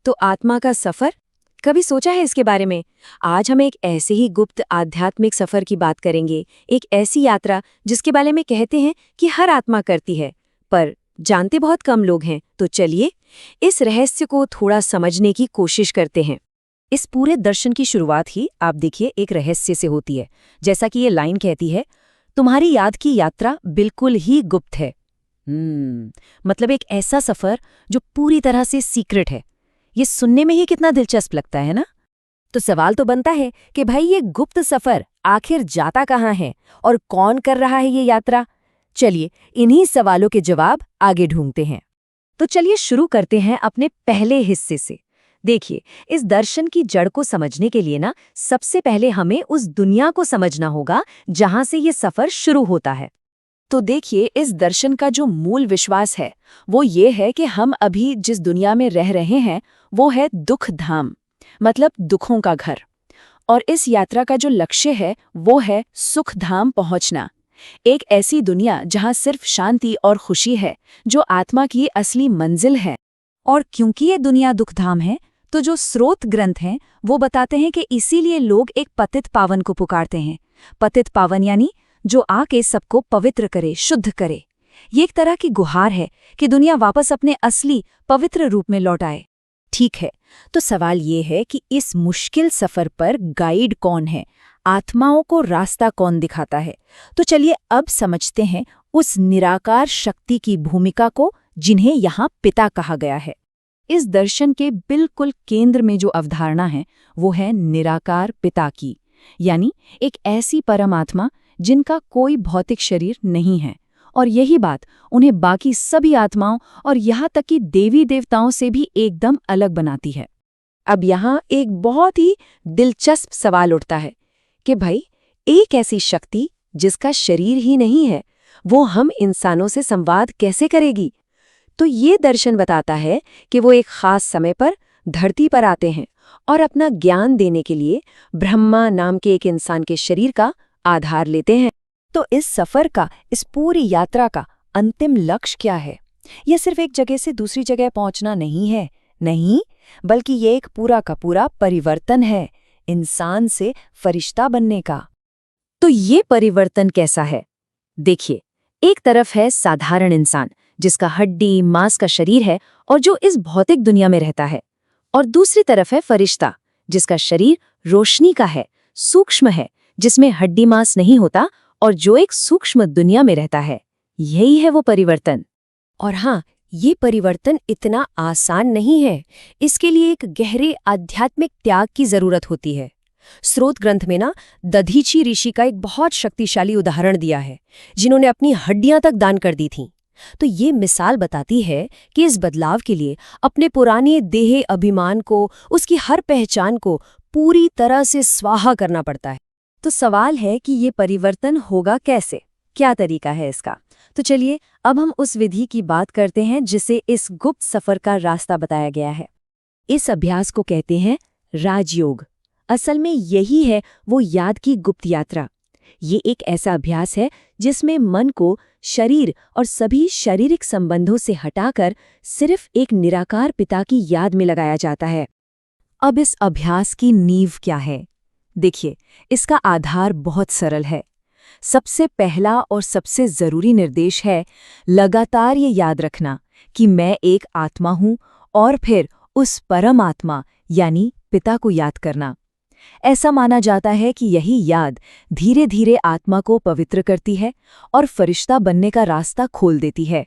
तो आत्मा का सफर, कभी सोचा है इसके बारे में? आज हम एक ऐसे ही गुप्त आध्यात्मिक सफर की बात करेंगे, एक ऐसी यात्रा जिसके बारे में कहते हैं कि हर आत्मा करती है, पर जानते बहुत कम लोग हैं। तो चलिए इस रहस्य को थोड़ा समझने की कोशिश करते हैं। इस पूरे दर्शन की शुरुआत ही आप देखिए एक रहस्य से होती है। जैसा कि ये लाइन कहती है, तुम्हारी याद की यात्रा बिल्कुल ही गुप्त है। मतलब एक ऐसा सफर जो पूरी तरह से सीक्रेट है। ये सुनने में ही कितना दिलचस्प लगता है ना? तो सवाल तो बनता है कि भाई ये गुप्त सफर आखिर जाता कहाँ है और कौन कर रहा है ये यात्रा? चलिए इन्हीं सवालों के जवाब आगे ढूंढते हैं। तो चलिए शुरू करते हैं अपने पहले हिस्से से। देखिए, इस दर्शन की जड़ को समझने के लिए ना सबसे पहले हमें उस दुनिया को समझना होगा जहां से ये सफर शुरू होता है। तो देखिए, इस दर्शन का जो मूल विश्वास है वो ये है कि हम अभी जिस दुनिया में रह रहे हैं वो है दुख धाम, मतलब दुखों का घर। और इस यात्रा का जो लक्ष्य है वो है सुख धाम पहुंचना, एक ऐसी दुनिया जहां सिर्फ शांति और खुशी है, जो आत्मा की असली मंजिल है। और क्योंकि ये दुनिया दुखधाम है, तो जो स्रोत ग्रंथ हैं वो बताते हैं कि इसीलिए लोग एक पतित पावन को पुकारते हैं। पतित पावन यानी जो आके सबको पवित्र करे, शुद्ध करे। ये एक तरह की गुहार है कि दुनिया वापस अपने असली पवित्र रूप में लौट आए। ठीक है, तो सवाल ये है कि इस मुश्किल सफर पर गाइड कौन है, आत्माओं को रास्ता कौन दिखाता है? तो चलिए अब समझते हैं उस निराकार शक्ति की भूमिका को, जिन्हें यहाँ पिता कहा गया है। इस दर्शन के बिल्कुल केंद्र में जो अवधारणा है वो है निराकार पिता की, यानी एक ऐसी परमात्मा जिनका कोई भौतिक शरीर नहीं है। और यही बात उन्हें बाकी सभी आत्माओं और यहाँ तक कि देवी देवताओं से भी एकदम अलग बनाती है। अब यहाँ एक बहुत ही दिलचस्प सवाल उठता है कि भाई, एक ऐसी शक्ति जिसका शरीर ही नहीं है, वो हम इंसानों से संवाद कैसे करेगी? तो ये दर्शन बताता है कि वो एक खास समय पर धरती पर आते हैं और अपना ज्ञान देने के लिए ब्रह्मा नाम के एक इंसान के शरीर का आधार लेते हैं। तो इस सफर का, इस पूरी यात्रा का अंतिम लक्ष्य क्या है? यह सिर्फ एक जगह से दूसरी जगह पहुंचना नहीं है, नहीं, बल्कि ये एक पूरा का पूरा परिवर्तन है, इंसान से फरिश्ता बनने का। तो ये परिवर्तन कैसा है? देखिए, एक तरफ है साधारण इंसान जिसका हड्डी मांस का शरीर है और जो इस भौतिक दुनिया में रहता है, और दूसरी तरफ है फरिश्ता जिसका शरीर रोशनी का है, सूक्ष्म है, जिसमें हड्डी मांस नहीं होता और जो एक सूक्ष्म दुनिया में रहता है। यही है वो परिवर्तन। और हाँ, ये परिवर्तन इतना आसान नहीं है। इसके लिए एक गहरे आध्यात्मिक त्याग की जरूरत होती है। स्रोत ग्रंथ में ना दधीची ऋषि का एक बहुत शक्तिशाली उदाहरण दिया है, जिन्होंने अपनी हड्डियां तक दान कर दी थीं। तो ये मिसाल बताती है कि इस बदलाव के लिए अपने पुराने देह अभिमान को, उसकी हर पहचान को पूरी तरह से स्वाहा करना पड़ता है। तो सवाल है कि ये परिवर्तन होगा कैसे, क्या तरीका है इसका? तो चलिए अब हम उस विधि की बात करते हैं जिसे इस गुप्त सफर का रास्ता बताया गया है। इस अभ्यास को कहते हैं राजयोग। असल में यही है वो याद की गुप्त यात्रा। ये एक ऐसा अभ्यास है जिसमें मन को शरीर और सभी शारीरिक संबंधों से हटाकर सिर्फ एक निराकार पिता की याद में लगाया जाता है। अब इस अभ्यास की नींव क्या है? देखिए, इसका आधार बहुत सरल है। सबसे पहला और सबसे जरूरी निर्देश है लगातार ये याद रखना कि मैं एक आत्मा हूं, और फिर उस परम आत्मा यानी पिता को याद करना। ऐसा माना जाता है कि यही याद धीरे धीरे आत्मा को पवित्र करती है और फरिश्ता बनने का रास्ता खोल देती है।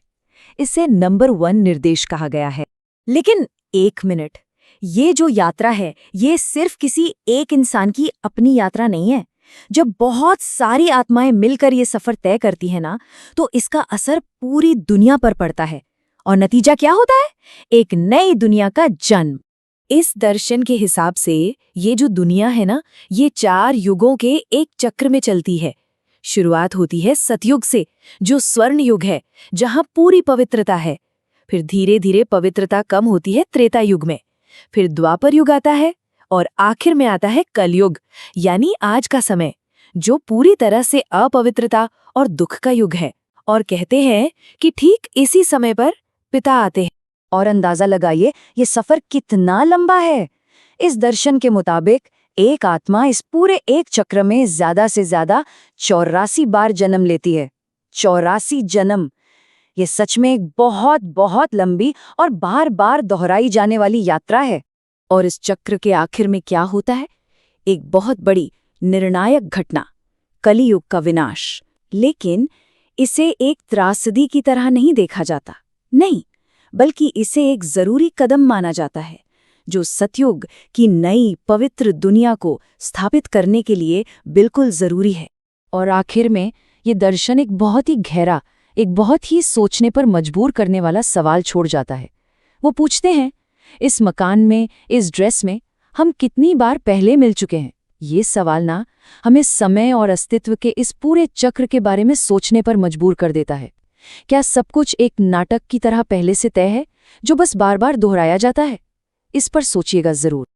इसे नंबर 1 निर्देश कहा गया है। लेकिन एक मिनट, ये जो यात्रा है ये सिर्फ किसी एक इंसान की अपनी यात्रा नहीं है। जब बहुत सारी आत्माएं मिलकर ये सफर तय करती है ना, तो इसका असर पूरी दुनिया पर पड़ता है। और नतीजा क्या होता है? एक नई दुनिया का जन्म। इस दर्शन के हिसाब से ये जो दुनिया है ना, ये 4 युगों के एक चक्र में चलती है। शुरुआत होती है सतयुग से, जो स्वर्ण युग है, जहां पूरी पवित्रता है। फिर धीरे धीरे पवित्रता कम होती है त्रेता युग में। फिर द्वापर युग आता है और आखिर में आता है कलयुग, यानी आज का समय, जो पूरी तरह से अपवित्रता और दुख का युग है। और कहते हैं कि ठीक इसी समय पर पिता आते हैं और अंदाजा लगाइए ये सफर कितना लंबा है। इस दर्शन के मुताबिक एक आत्मा इस पूरे एक चक्र में ज्यादा से ज्यादा 84 बार जन्म लेती है। 84 जन्म! ये सच में एक बहुत बहुत लंबी और बार बार दोहराई जाने वाली यात्रा है। और इस चक्र के आखिर में क्या होता है? एक बहुत बड़ी निर्णायक घटना, कलियुग का विनाश। लेकिन इसे एक त्रासदी की तरह नहीं देखा जाता, नहीं, बल्कि इसे एक जरूरी कदम माना जाता है जो सतयुग की नई पवित्र दुनिया को स्थापित करने के लिए बिल्कुल जरूरी है। और आखिर में ये दर्शन एक बहुत ही गहरा, एक बहुत ही सोचने पर मजबूर करने वाला सवाल छोड़ जाता है। वो पूछते हैं, इस मकान में, इस ड्रेस में हम कितनी बार पहले मिल चुके हैं? ये सवाल ना हमें समय और अस्तित्व के इस पूरे चक्र के बारे में सोचने पर मजबूर कर देता है। क्या सब कुछ एक नाटक की तरह पहले से तय है, जो बस बार बार दोहराया जाता है? इस पर सोचिएगा जरूर।